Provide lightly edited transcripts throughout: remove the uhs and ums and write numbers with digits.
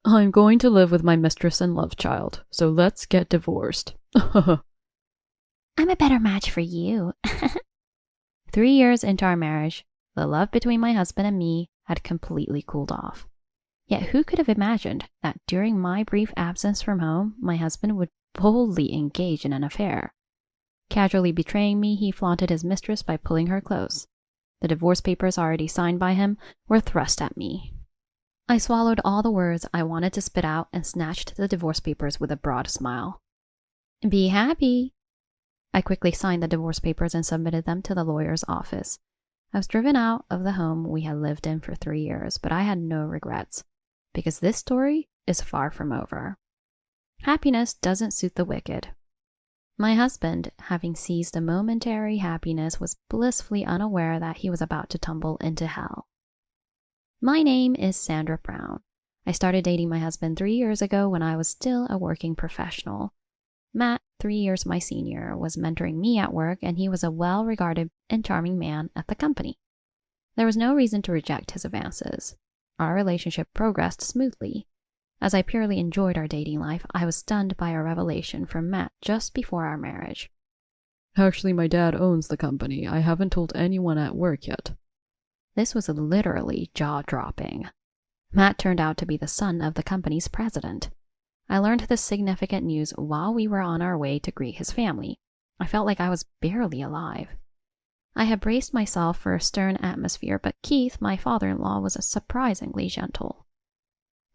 I'm going to live with my mistress and love child, so let's get divorced. I'm a better match for you. 3 years into our marriage, the love between my husband and me had completely cooled off. Yet who could have imagined that during my brief absence from home, my husband would boldly engage in an affair? Casually betraying me, he flaunted his mistress by pulling her close. The divorce papers already signed by him were thrust at me. I swallowed all the words I wanted to spit out and snatched the divorce papers with a broad smile. Be happy. I quickly signed the divorce papers and submitted them to the lawyer's office. I was driven out of the home we had lived in for 3 years, but I had no regrets, because this story is far from over. Happiness doesn't suit the wicked. My husband, having seized a momentary happiness, was blissfully unaware that he was about to tumble into hell. My name is Sandra Brown. I started dating my husband 3 years ago when I was still a working professional. Matt, 3 years my senior, was mentoring me at work, and he was a well-regarded and charming man at the company. There was no reason to reject his advances. Our relationship progressed smoothly. As I purely enjoyed our dating life, I was stunned by a revelation from Matt just before our marriage. Actually, my dad owns the company. I haven't told anyone at work yet. This was literally jaw-dropping. Matt turned out to be the son of the company's president. I learned this significant news while we were on our way to greet his family. I felt like I was barely alive. I had braced myself for a stern atmosphere, but Keith, my father-in-law, was surprisingly gentle.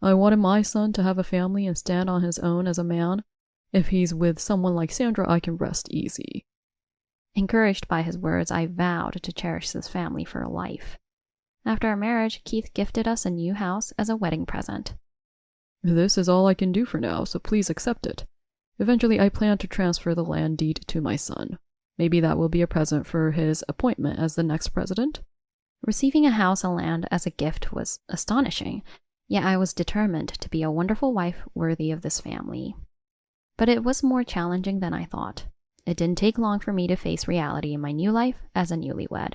I wanted my son to have a family and stand on his own as a man. If he's with someone like Sandra, I can rest easy. Encouraged by his words, I vowed to cherish this family for life. After our marriage, Keith gifted us a new house as a wedding present. This is all I can do for now, so please accept it. Eventually, I plan to transfer the land deed to my son. Maybe that will be a present for his appointment as the next president. Receiving a house and land as a gift was astonishing, yet I was determined to be a wonderful wife worthy of this family. But it was more challenging than I thought. It didn't take long for me to face reality in my new life as a newlywed.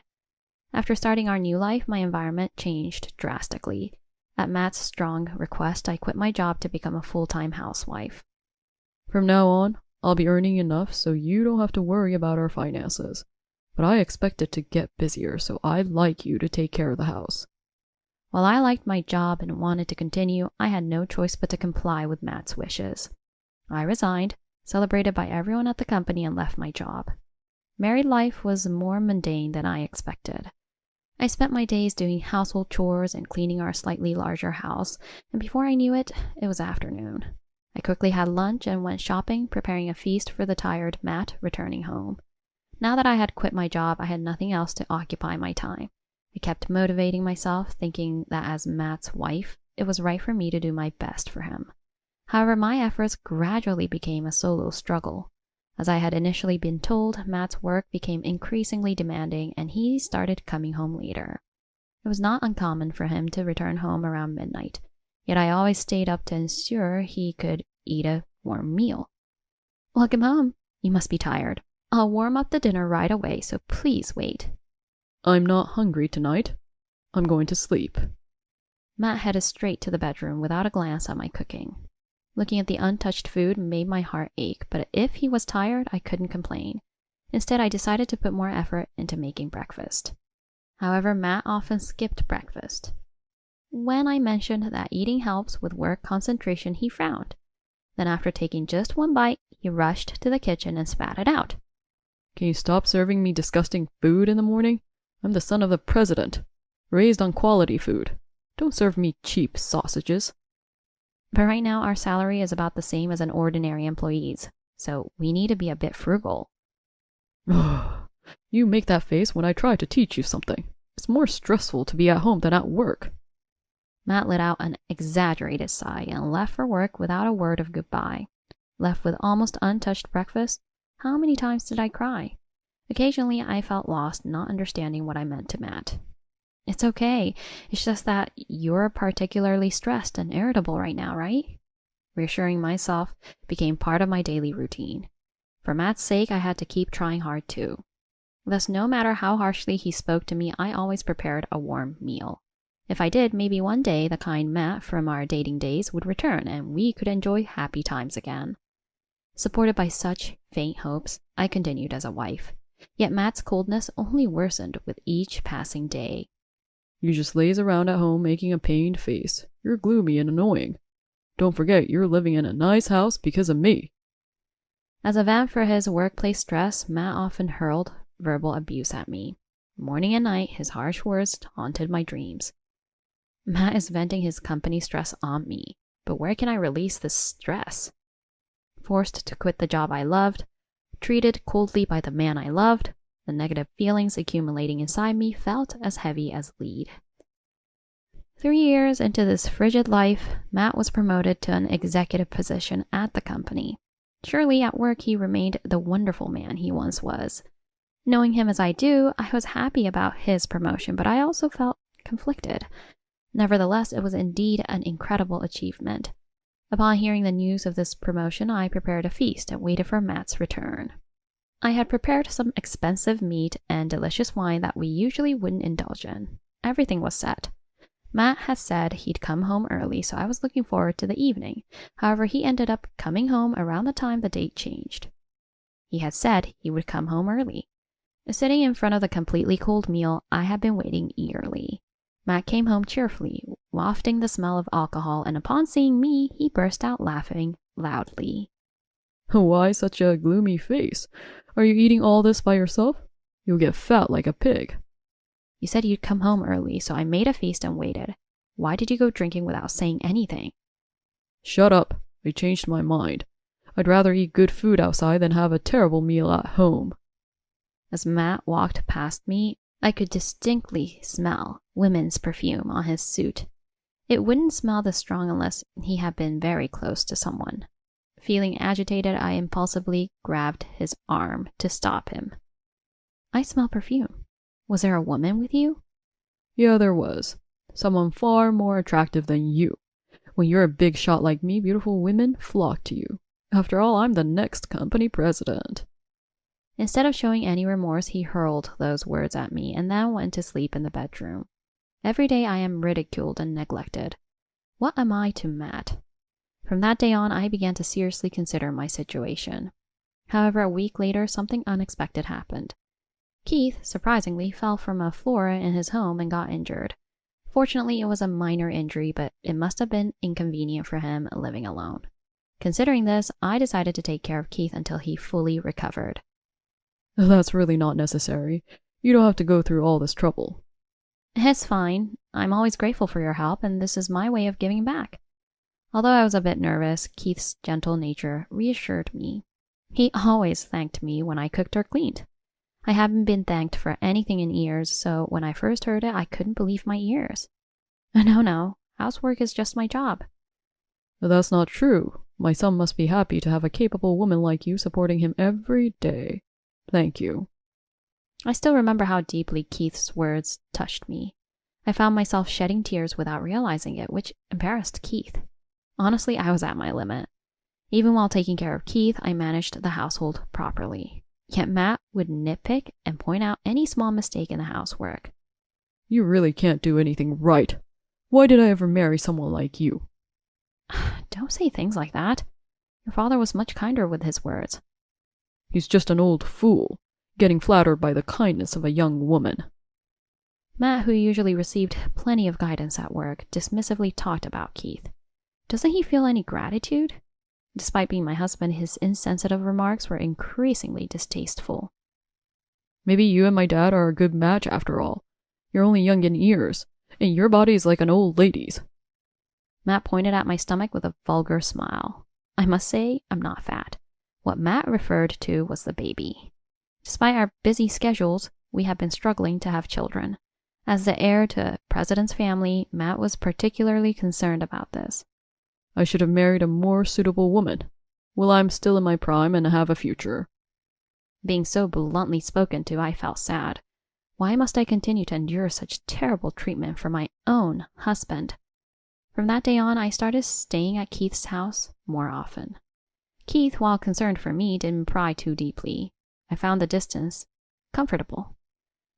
After starting our new life, my environment changed drastically. At Matt's strong request, I quit my job to become a full-time housewife. From now on, I'll be earning enough so you don't have to worry about our finances. But I expect it to get busier, so I'd like you to take care of the house. While I liked my job and wanted to continue, I had no choice but to comply with Matt's wishes. I resigned, celebrated by everyone at the company, and left my job. Married life was more mundane than I expected. I spent my days doing household chores and cleaning our slightly larger house, and before I knew it, it was afternoon. I quickly had lunch and went shopping, preparing a feast for the tired Matt returning home. Now that I had quit my job, I had nothing else to occupy my time. I kept motivating myself, thinking that as Matt's wife, it was right for me to do my best for him. However, my efforts gradually became a solo struggle. As I had initially been told, Matt's work became increasingly demanding and he started coming home later. It was not uncommon for him to return home around midnight, yet I always stayed up to ensure he could eat a warm meal. Welcome home. You must be tired. I'll warm up the dinner right away, so please wait. I'm not hungry tonight. I'm going to sleep. Matt headed straight to the bedroom without a glance at my cooking. Looking at the untouched food made my heart ache, but if he was tired, I couldn't complain. Instead, I decided to put more effort into making breakfast. However, Matt often skipped breakfast. When I mentioned that eating helps with work concentration, he frowned. Then after taking just one bite, he rushed to the kitchen and spat it out. Can you stop serving me disgusting food in the morning? I'm the son of the president, raised on quality food. Don't serve me cheap sausages. But right now, our salary is about the same as an ordinary employee's, so we need to be a bit frugal. You make that face when I try to teach you something. It's more stressful to be at home than at work. Matt let out an exaggerated sigh and left for work without a word of goodbye. Left with almost untouched breakfast, how many times did I cry? Occasionally, I felt lost, not understanding what I meant to Matt. It's okay. It's just that you're particularly stressed and irritable right now, right? Reassuring myself became part of my daily routine. For Matt's sake, I had to keep trying hard too. Thus, no matter how harshly he spoke to me, I always prepared a warm meal. If I did, maybe one day the kind Matt from our dating days would return and we could enjoy happy times again. Supported by such faint hopes, I continued as a wife. Yet Matt's coldness only worsened with each passing day. You just laze around at home making a pained face. You're gloomy and annoying. Don't forget you're living in a nice house because of me. As a vent for his workplace stress, Matt often hurled verbal abuse at me. Morning and night, his harsh words haunted my dreams. Matt is venting his company stress on me, but where can I release this stress? Forced to quit the job I loved, treated coldly by the man I loved, the negative feelings accumulating inside me felt as heavy as lead. 3 years into this frigid life, Matt was promoted to an executive position at the company. Surely at work he remained the wonderful man he once was. Knowing him as I do, I was happy about his promotion, but I also felt conflicted. Nevertheless, it was indeed an incredible achievement. Upon hearing the news of this promotion, I prepared a feast and waited for Matt's return. I had prepared some expensive meat and delicious wine that we usually wouldn't indulge in. Everything was set. Matt had said he'd come home early, so I was looking forward to the evening. However, he ended up coming home around the time the date changed. He had said he would come home early. Sitting in front of the completely cold meal, I had been waiting eagerly. Matt came home cheerfully, wafting the smell of alcohol, and upon seeing me, he burst out laughing loudly. Why such a gloomy face? Are you eating all this by yourself? You'll get fat like a pig. You said you'd come home early, so I made a feast and waited. Why did you go drinking without saying anything? Shut up. I changed my mind. I'd rather eat good food outside than have a terrible meal at home. As Matt walked past me, I could distinctly smell women's perfume on his suit. It wouldn't smell this strong unless he had been very close to someone. Feeling agitated, I impulsively grabbed his arm to stop him. I smell perfume. Was there a woman with you? Yeah, there was. Someone far more attractive than you. When you're a big shot like me, beautiful women flock to you. After all, I'm the next company president. Instead of showing any remorse, he hurled those words at me and then went to sleep in the bedroom. Every day I am ridiculed and neglected. What am I to Matt? From that day on, I began to seriously consider my situation. However, a week later, something unexpected happened. Keith, surprisingly, fell from a floor in his home and got injured. Fortunately, it was a minor injury, but it must have been inconvenient for him living alone. Considering this, I decided to take care of Keith until he fully recovered. That's really not necessary. You don't have to go through all this trouble. It's fine. I'm always grateful for your help, and this is my way of giving back. Although I was a bit nervous, Keith's gentle nature reassured me. He always thanked me when I cooked or cleaned. I haven't been thanked for anything in years, so when I first heard it, I couldn't believe my ears. No, housework is just my job. That's not true. My son must be happy to have a capable woman like you supporting him every day. Thank you. I still remember how deeply Keith's words touched me. I found myself shedding tears without realizing it, which embarrassed Keith. Honestly, I was at my limit. Even while taking care of Keith, I managed the household properly. Yet Matt would nitpick and point out any small mistake in the housework. You really can't do anything right. Why did I ever marry someone like you? Don't say things like that. Your father was much kinder with his words. He's just an old fool, getting flattered by the kindness of a young woman. Matt, who usually received plenty of guidance at work, dismissively talked about Keith. Doesn't he feel any gratitude? Despite being my husband, his insensitive remarks were increasingly distasteful. Maybe you and my dad are a good match after all. You're only young in years, and your body is like an old lady's. Matt pointed at my stomach with a vulgar smile. I must say, I'm not fat. What Matt referred to was the baby. Despite our busy schedules, we have been struggling to have children. As the heir to a president's family, Matt was particularly concerned about this. I should have married a more suitable woman. Well, I'm still in my prime and have a future. Being so bluntly spoken to, I felt sad. Why must I continue to endure such terrible treatment from my own husband? From that day on, I started staying at Keith's house more often. Keith, while concerned for me, didn't pry too deeply. I found the distance comfortable.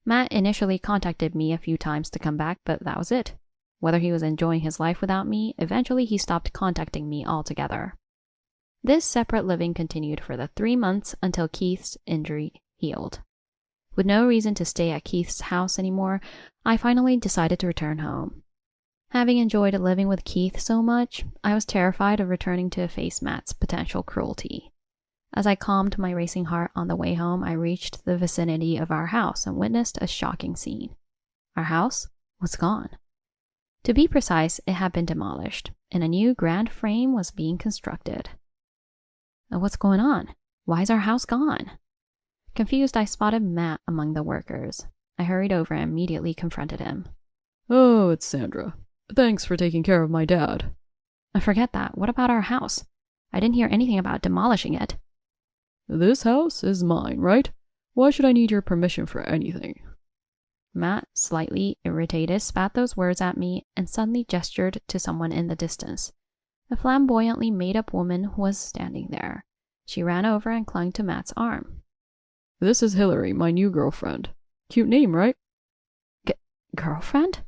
Matt initially contacted me a few times to come back, but that was it. Whether he was enjoying his life without me, eventually he stopped contacting me altogether. This separate living continued for the 3 months until Keith's injury healed. With no reason to stay at Keith's house anymore, I finally decided to return home. Having enjoyed living with Keith so much, I was terrified of returning to face Matt's potential cruelty. As I calmed my racing heart on the way home, I reached the vicinity of our house and witnessed a shocking scene. Our house was gone. To be precise, it had been demolished, and a new grand frame was being constructed. What's going on? Why is our house gone? Confused, I spotted Matt among the workers. I hurried over and immediately confronted him. Oh, it's Sandra. Thanks for taking care of my dad. Forget that. What about our house? I didn't hear anything about demolishing it. This house is mine, right? Why should I need your permission for anything? Matt, slightly irritated, spat those words at me and suddenly gestured to someone in the distance. A flamboyantly made-up woman was standing there. She ran over and clung to Matt's arm. This is Hillary, my new girlfriend. Cute name, right? Girlfriend?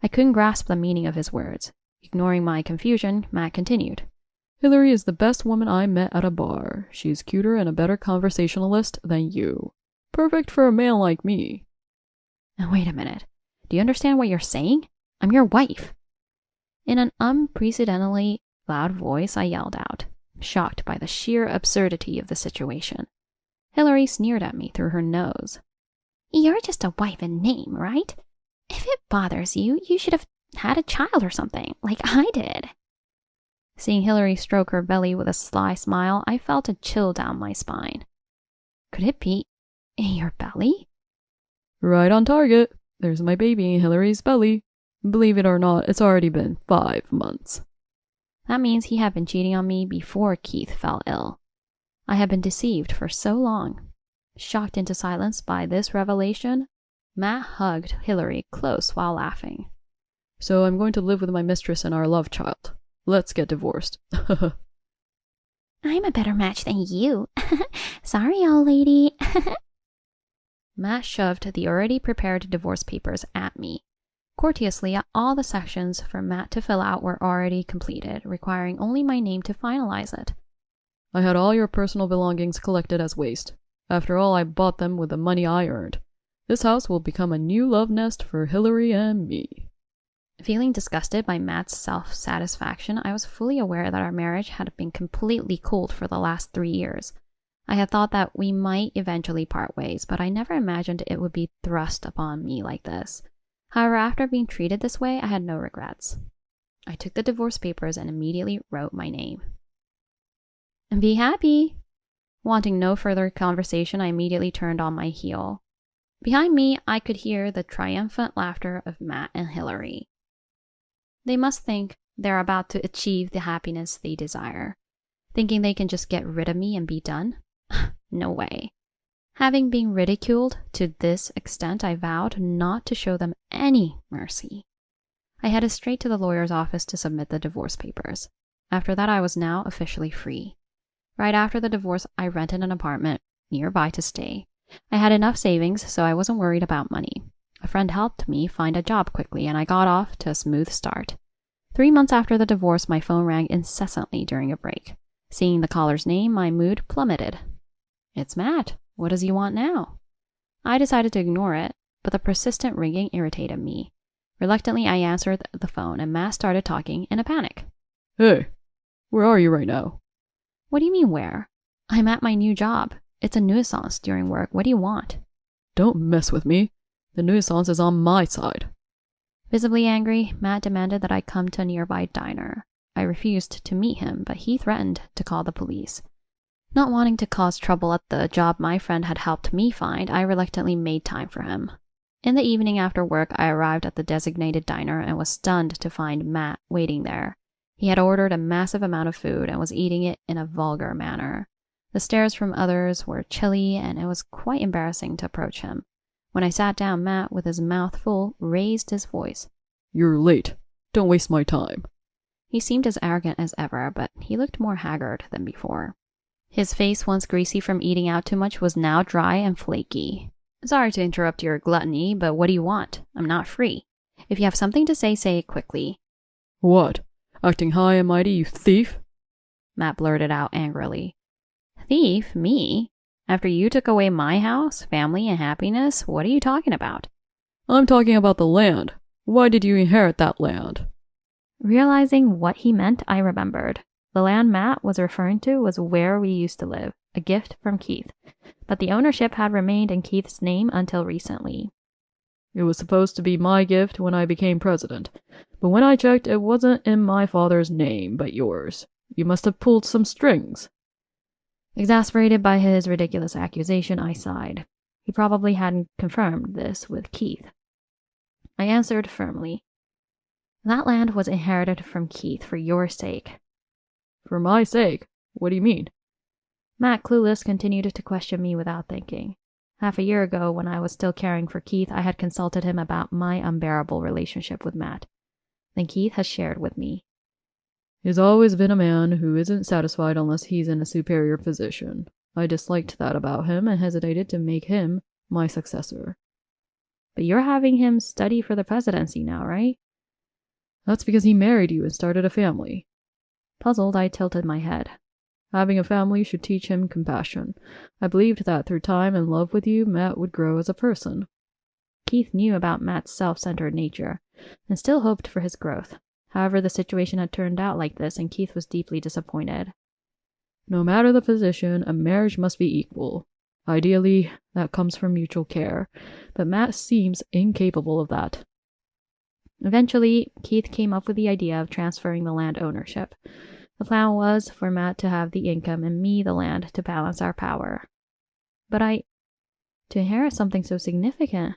I couldn't grasp the meaning of his words. Ignoring my confusion, Matt continued. Hillary is the best woman I met at a bar. She's cuter and a better conversationalist than you. Perfect for a man like me. Now, wait a minute. Do you understand what you're saying? I'm your wife. In an unprecedentedly loud voice, I yelled out, shocked by the sheer absurdity of the situation. Hillary sneered at me through her nose. You're just a wife in name, right? If it bothers you, you should have had a child or something, like I did. Seeing Hillary stroke her belly with a sly smile, I felt a chill down my spine. Could it be your belly? Right on target. There's my baby in Hillary's belly. Believe it or not, it's already been 5 months. That means he had been cheating on me before Keith fell ill. I had been deceived for so long. Shocked into silence by this revelation, Matt hugged Hillary close while laughing. So I'm going to live with my mistress and our love child. Let's get divorced. I'm a better match than you. Sorry, old lady. Matt shoved the already prepared divorce papers at me. Courteously, all the sections for Matt to fill out were already completed, requiring only my name to finalize it. I had all your personal belongings collected as waste. After all, I bought them with the money I earned. This house will become a new love nest for Hillary and me. Feeling disgusted by Matt's self-satisfaction, I was fully aware that our marriage had been completely cooled for the last 3 years. I had thought that we might eventually part ways, but I never imagined it would be thrust upon me like this. However, after being treated this way, I had no regrets. I took the divorce papers and immediately wrote my name. And be happy! Wanting no further conversation, I immediately turned on my heel. Behind me, I could hear the triumphant laughter of Matt and Hillary. They must think they're about to achieve the happiness they desire, thinking they can just get rid of me and be done? No way. Having been ridiculed to this extent, I vowed not to show them any mercy. I headed straight to the lawyer's office to submit the divorce papers. After that, I was now officially free. Right after the divorce, I rented an apartment nearby to stay. I had enough savings, so I wasn't worried about money. A friend helped me find a job quickly, and I got off to a smooth start. 3 months after the divorce, my phone rang incessantly during a break. Seeing the caller's name, my mood plummeted. It's Matt. What does he want now? I decided to ignore it, but the persistent ringing irritated me. Reluctantly, I answered the phone, and Matt started talking in a panic. Hey, where are you right now? What do you mean where? I'm at my new job. It's a nuisance during work. What do you want? Don't mess with me. The nuisance is on my side. Visibly angry, Matt demanded that I come to a nearby diner. I refused to meet him, but he threatened to call the police. Not wanting to cause trouble at the job my friend had helped me find, I reluctantly made time for him. In the evening after work, I arrived at the designated diner and was stunned to find Matt waiting there. He had ordered a massive amount of food and was eating it in a vulgar manner. The stares from others were chilly, and it was quite embarrassing to approach him. When I sat down, Matt, with his mouth full, raised his voice. You're late. Don't waste my time. He seemed as arrogant as ever, but he looked more haggard than before. His face, once greasy from eating out too much, was now dry and flaky. Sorry to interrupt your gluttony, but what do you want? I'm not free. If you have something to say it quickly. What? Acting high and mighty, you thief? Matt blurted out angrily. Thief? Me? After you took away my house, family, and happiness? What are you talking about? I'm talking about the land. Why did you inherit that land? Realizing what he meant, I remembered. The land Matt was referring to was where we used to live, a gift from Keith. But the ownership had remained in Keith's name until recently. It was supposed to be my gift when I became president, but when I checked, it wasn't in my father's name, but yours. You must have pulled some strings. Exasperated by his ridiculous accusation, I sighed. He probably hadn't confirmed this with Keith. I answered firmly. That land was inherited from Keith for your sake. For my sake? What do you mean? Matt, clueless, continued to question me without thinking. Half a year ago, when I was still caring for Keith, I had consulted him about my unbearable relationship with Matt. Then Keith has shared with me. He's always been a man who isn't satisfied unless he's in a superior position. I disliked that about him and hesitated to make him my successor. But you're having him study for the presidency now, right? That's because he married you and started a family. Puzzled, I tilted my head. Having a family should teach him compassion. I believed that through time and love with you, Matt would grow as a person. Keith knew about Matt's self-centered nature, and still hoped for his growth. However, the situation had turned out like this, and Keith was deeply disappointed. No matter the position, a marriage must be equal. Ideally, that comes from mutual care, but Matt seems incapable of that. Eventually, Keith came up with the idea of transferring the land ownership. The plan was for Matt to have the income and me the land to balance our power. But to inherit something so significant.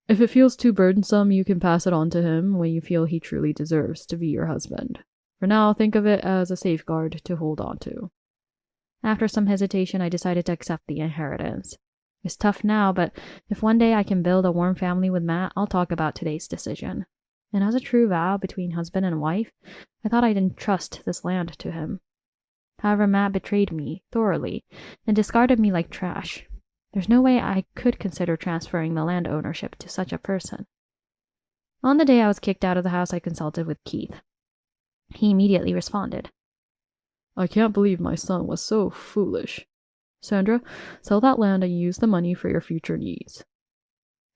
If it feels too burdensome, you can pass it on to him when you feel he truly deserves to be your husband. For now, think of it as a safeguard to hold on to. After some hesitation, I decided to accept the inheritance. It's tough now, but if one day I can build a warm family with Matt, I'll talk about today's decision. And as a true vow between husband and wife, I thought I'd entrust this land to him. However, Matt betrayed me thoroughly and discarded me like trash. There's no way I could consider transferring the land ownership to such a person. On the day I was kicked out of the house, I consulted with Keith. He immediately responded. I can't believe my son was so foolish. Sandra, sell that land and use the money for your future needs.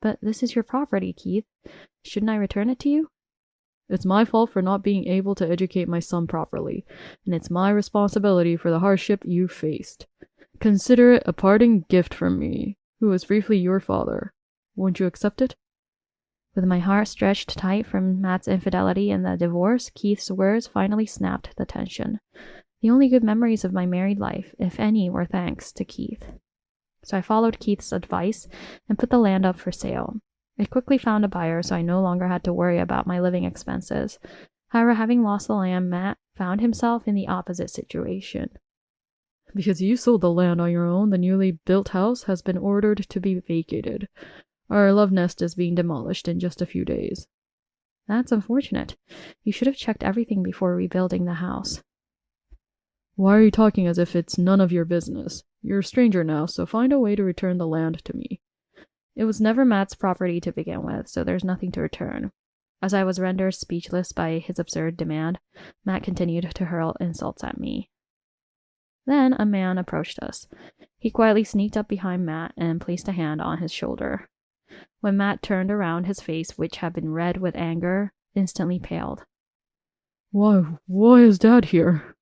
But this is your property, Keith. Shouldn't I return it to you? It's my fault for not being able to educate my son properly, and it's my responsibility for the hardship you faced. Consider it a parting gift from me, who was briefly your father. Won't you accept it? With my heart stretched tight from Matt's infidelity and the divorce, Keith's words finally snapped the tension. The only good memories of my married life, if any, were thanks to Keith. So I followed Keith's advice and put the land up for sale. I quickly found a buyer, so I no longer had to worry about my living expenses. However, having lost the land, Matt found himself in the opposite situation. Because you sold the land on your own, the newly built house has been ordered to be vacated. Our love nest is being demolished in just a few days. That's unfortunate. You should have checked everything before rebuilding the house. Why are you talking as if it's none of your business? You're a stranger now, so find a way to return the land to me. It was never Matt's property to begin with, so there's nothing to return. As I was rendered speechless by his absurd demand, Matt continued to hurl insults at me. Then a man approached us. He quietly sneaked up behind Matt and placed a hand on his shoulder. When Matt turned around, his face, which had been red with anger, instantly paled. Why is Dad here?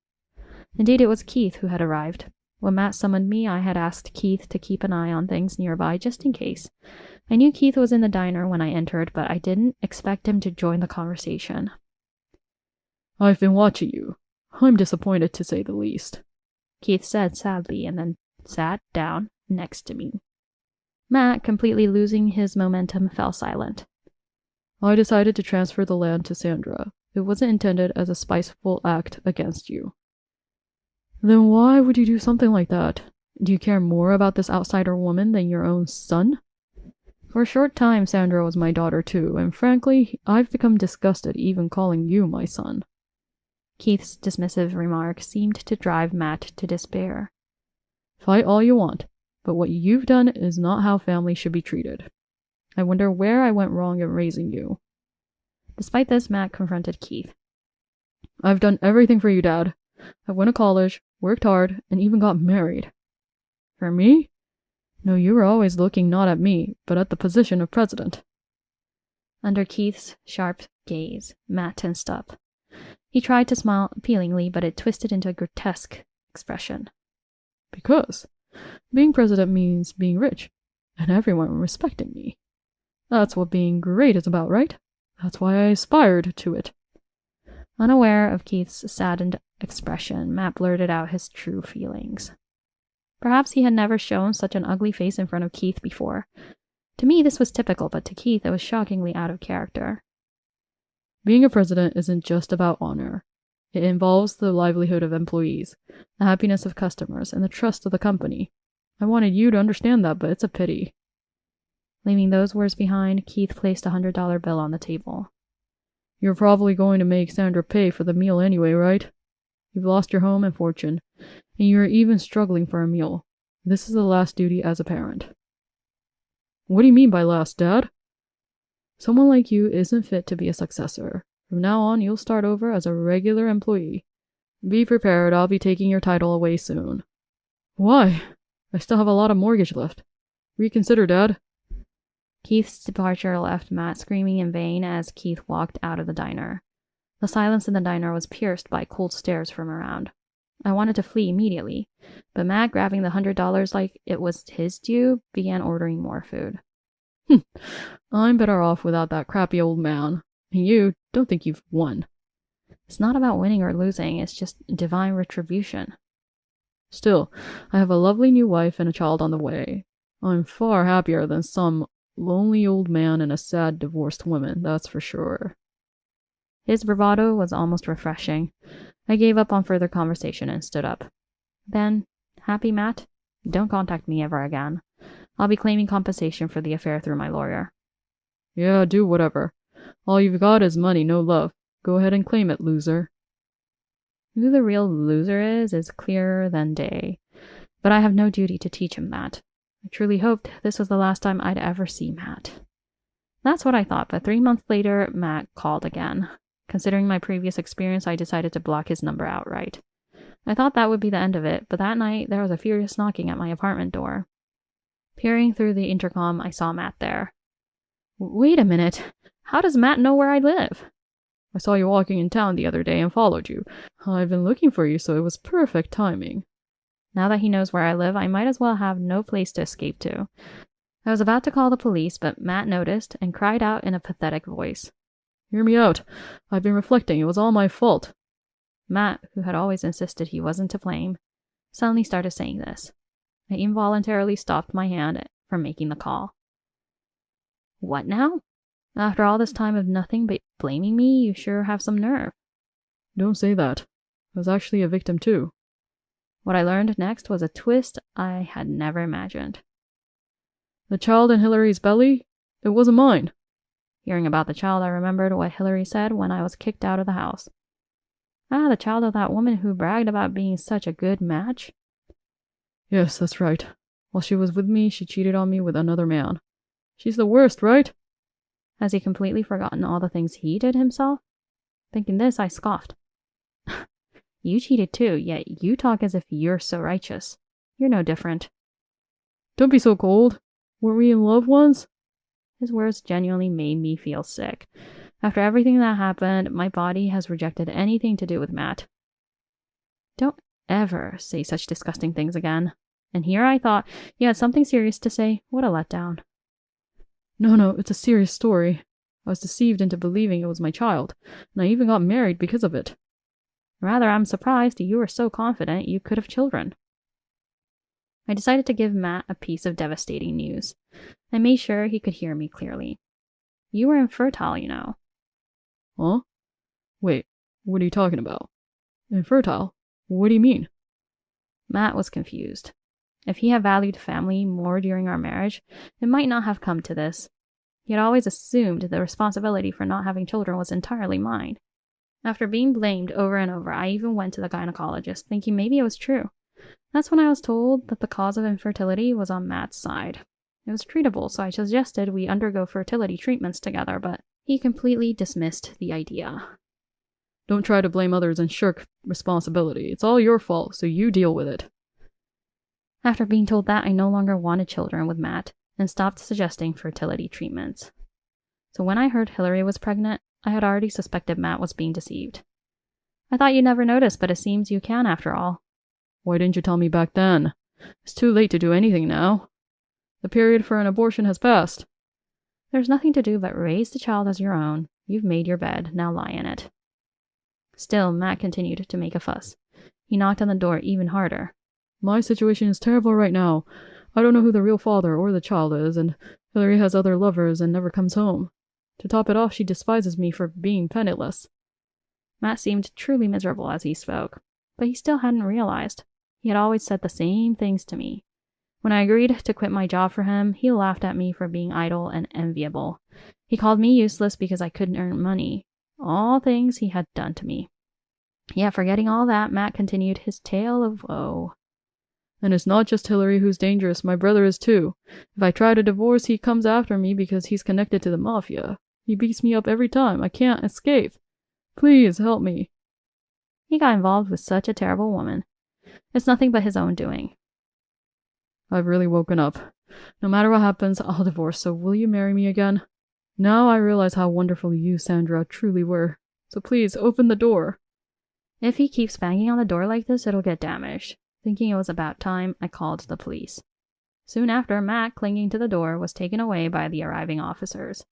Indeed, it was Keith who had arrived. When Matt summoned me, I had asked Keith to keep an eye on things nearby just in case. I knew Keith was in the diner when I entered, but I didn't expect him to join the conversation. I've been watching you. I'm disappointed, to say the least, Keith said sadly, and then sat down next to me. Matt, completely losing his momentum, fell silent. I decided to transfer the land to Sandra. It wasn't intended as a spiteful act against you. Then why would you do something like that? Do you care more about this outsider woman than your own son? For a short time, Sandra was my daughter too, and frankly, I've become disgusted even calling you my son. Keith's dismissive remark seemed to drive Matt to despair. Fight all you want, but what you've done is not how family should be treated. I wonder where I went wrong in raising you. Despite this, Matt confronted Keith. I've done everything for you, Dad. I went to college, worked hard, and even got married. For me? No, you were always looking not at me, but at the position of president. Under Keith's sharp gaze, Matt tensed up. He tried to smile appealingly, but it twisted into a grotesque expression. Because being president means being rich, and everyone respecting me. That's what being great is about, right? That's why I aspired to it. Unaware of Keith's saddened expression, Matt blurted out his true feelings. Perhaps he had never shown such an ugly face in front of Keith before. To me, this was typical, but to Keith, it was shockingly out of character. Being a president isn't just about honor. It involves the livelihood of employees, the happiness of customers, and the trust of the company. I wanted you to understand that, but it's a pity. Leaving those words behind, Keith placed a $100 bill on the table. You're probably going to make Sandra pay for the meal anyway, right? You've lost your home and fortune, and you're even struggling for a meal. This is the last duty as a parent. What do you mean by last, Dad? Someone like you isn't fit to be a successor. From now on, you'll start over as a regular employee. Be prepared, I'll be taking your title away soon. Why? I still have a lot of mortgage left. Reconsider, Dad. Keith's departure left Matt screaming in vain as Keith walked out of the diner. The silence in the diner was pierced by cold stares from around. I wanted to flee immediately, but Matt, grabbing the $100 like it was his due, began ordering more food. I'm better off without that crappy old man. And you don't think you've won. It's not about winning or losing, it's just divine retribution. Still, I have a lovely new wife and a child on the way. I'm far happier than some lonely old man and a sad divorced woman, that's for sure. His bravado was almost refreshing. I gave up on further conversation and stood up. Then, happy, Matt? Don't contact me ever again. I'll be claiming compensation for the affair through my lawyer. Yeah, do whatever. All you've got is money, no love. Go ahead and claim it, loser. Who the real loser is clearer than day. But I have no duty to teach him that. I truly hoped this was the last time I'd ever see Matt. That's what I thought, but 3 months later, Matt called again. Considering my previous experience, I decided to block his number outright. I thought that would be the end of it, but that night there was a furious knocking at my apartment door. Peering through the intercom, I saw Matt there. Wait a minute. How does Matt know where I live? I saw you walking in town the other day and followed you. I've been looking for you, so it was perfect timing. Now that he knows where I live, I might as well have no place to escape to. I was about to call the police, but Matt noticed and cried out in a pathetic voice. Hear me out. I've been reflecting. It was all my fault. Matt, who had always insisted he wasn't to blame, suddenly started saying this. I involuntarily stopped my hand from making the call. What now? After all this time of nothing but blaming me, you sure have some nerve. Don't say that. I was actually a victim too. What I learned next was a twist I had never imagined. The child in Hillary's belly? It wasn't mine. Hearing about the child, I remembered what Hillary said when I was kicked out of the house. Ah, the child of that woman who bragged about being such a good match? Yes, that's right. While she was with me, she cheated on me with another man. She's the worst, right? Has he completely forgotten all the things he did himself? Thinking this, I scoffed. You cheated too, yet you talk as if you're so righteous. You're no different. Don't be so cold. Weren't we in love once? His words genuinely made me feel sick. After everything that happened, my body has rejected anything to do with Matt. Don't ever say such disgusting things again. And here I thought you had something serious to say. What a letdown. No, it's a serious story. I was deceived into believing it was my child, and I even got married because of it. Rather, I'm surprised you were so confident you could have children. I decided to give Matt a piece of devastating news. I made sure he could hear me clearly. You were infertile, you know. Huh? Wait, what are you talking about? Infertile? What do you mean? Matt was confused. If he had valued family more during our marriage, it might not have come to this. He had always assumed the responsibility for not having children was entirely mine. After being blamed over and over, I even went to the gynecologist, thinking maybe it was true. That's when I was told that the cause of infertility was on Matt's side. It was treatable, so I suggested we undergo fertility treatments together, but he completely dismissed the idea. Don't try to blame others and shirk responsibility. It's all your fault, so you deal with it. After being told that, I no longer wanted children with Matt and stopped suggesting fertility treatments. So when I heard Hillary was pregnant, I had already suspected Matt was being deceived. I thought you'd never notice, but it seems you can after all. Why didn't you tell me back then? It's too late to do anything now. The period for an abortion has passed. There's nothing to do but raise the child as your own. You've made your bed, now lie in it. Still, Matt continued to make a fuss. He knocked on the door even harder. My situation is terrible right now. I don't know who the real father or the child is, and Hillary has other lovers and never comes home. To top it off, she despises me for being penniless. Matt seemed truly miserable as he spoke, but he still hadn't realized. He had always said the same things to me. When I agreed to quit my job for him, he laughed at me for being idle and enviable. He called me useless because I couldn't earn money. All things he had done to me. Yet forgetting all that, Matt continued his tale of woe. And it's not just Hillary who's dangerous, my brother is too. If I try to divorce, he comes after me because he's connected to the mafia. He beats me up every time. I can't escape. Please help me. He got involved with such a terrible woman. It's nothing but his own doing. I've really woken up. No matter what happens, I'll divorce, so will you marry me again? Now I realize how wonderful you, Sandra, truly were. So please, open the door. If he keeps banging on the door like this, it'll get damaged. Thinking it was about time, I called the police. Soon after, Matt, clinging to the door, was taken away by the arriving officers.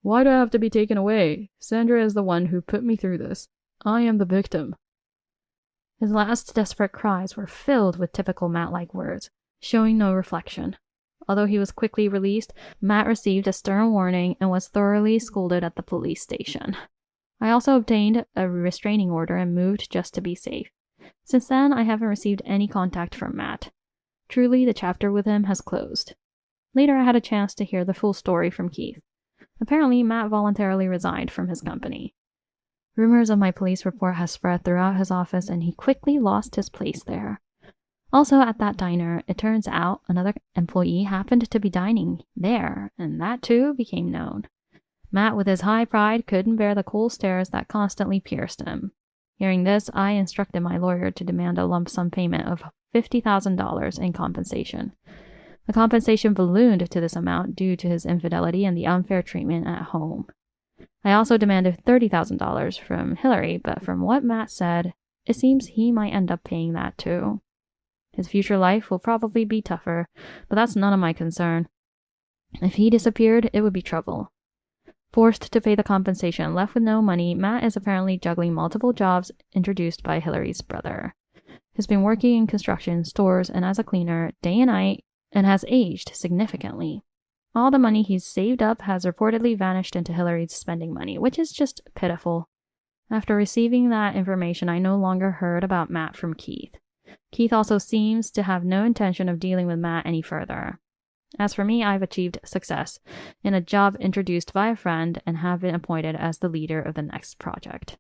Why do I have to be taken away? Sandra is the one who put me through this. I am the victim. His last desperate cries were filled with typical Matt-like words, showing no reflection. Although he was quickly released, Matt received a stern warning and was thoroughly scolded at the police station. I also obtained a restraining order and moved just to be safe. Since then, I haven't received any contact from Matt. Truly, the chapter with him has closed. Later, I had a chance to hear the full story from Keith. Apparently, Matt voluntarily resigned from his company. Rumors of my police report has spread throughout his office, and he quickly lost his place there. Also, at that diner, it turns out another employee happened to be dining there, and that too became known. Matt, with his high pride, couldn't bear the cold stares that constantly pierced him. Hearing this, I instructed my lawyer to demand a lump sum payment of $50,000 in compensation. The compensation ballooned to this amount due to his infidelity and the unfair treatment at home. I also demanded $30,000 from Hillary, but from what Matt said, it seems he might end up paying that too. His future life will probably be tougher, but that's none of my concern. If he disappeared, it would be trouble. Forced to pay the compensation, left with no money, Matt is apparently juggling multiple jobs introduced by Hillary's brother. He's been working in construction, stores, and as a cleaner day and night, and has aged significantly. All the money he's saved up has reportedly vanished into Hillary's spending money, which is just pitiful. After receiving that information, I no longer heard about Matt from Keith. Keith also seems to have no intention of dealing with Matt any further. As for me, I've achieved success in a job introduced by a friend and have been appointed as the leader of the next project.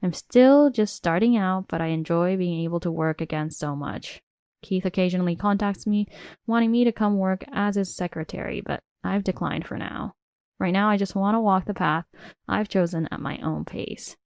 I'm still just starting out, but I enjoy being able to work again so much. Keith occasionally contacts me, wanting me to come work as his secretary, but I've declined for now. Right now, I just want to walk the path I've chosen at my own pace.